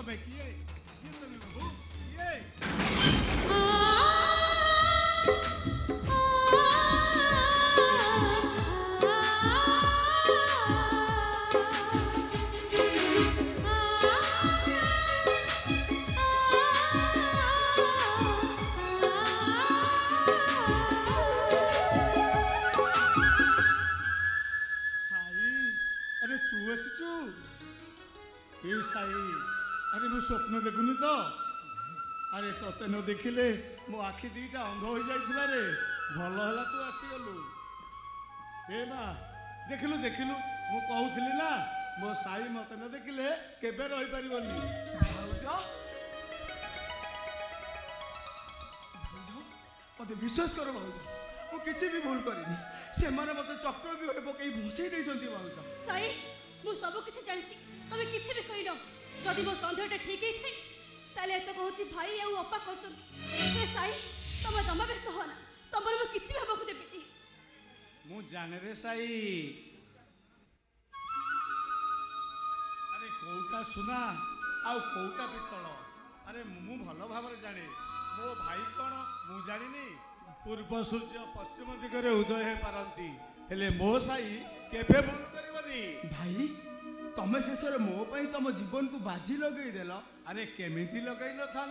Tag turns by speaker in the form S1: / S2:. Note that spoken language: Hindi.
S1: ତମେ କିଏ ତମେ ବାବୁ କିଏ? अरे मु स्वप्न देखुनी तो अरे तते न देखिले मो आखि दीटा अंध हो जाइथिला रे भल हला तू आसीगलु ए माँ देखिलु देखिलु मु कहूथिली ना मो साई मते न देखिले केबे रहि परिबनी
S2: भाउजा मते विश्वास करो भाउजा मु किछि भी भूल करिनी से माने मते चक्र भी होय पकई भोसई देइसंती भाउजा
S3: साई मु सब किछि जानिछि तमे किछि भी कहिनो जदि मो संदेहटा ठीक ही थे ताले तो कहूची भाई आ अपा करछन ए साई तम जमा व्यस्त होना तमर मु किछि भाबा को देबी
S1: मु जाने रे साई अरे कोउटा सुना आ कोउटा पितल अरे मु भलो भाबरे जाने मो भाई कोन मु जानिनी पूर्व सूर्य पश्चिम दिगरे उदय हे पारंती हेले मो साई केबे भूल करबनी
S2: भाई तमे शेषरे मो पई तम जीवन को बाजी लगई देला
S1: अरे केमिति लगई न था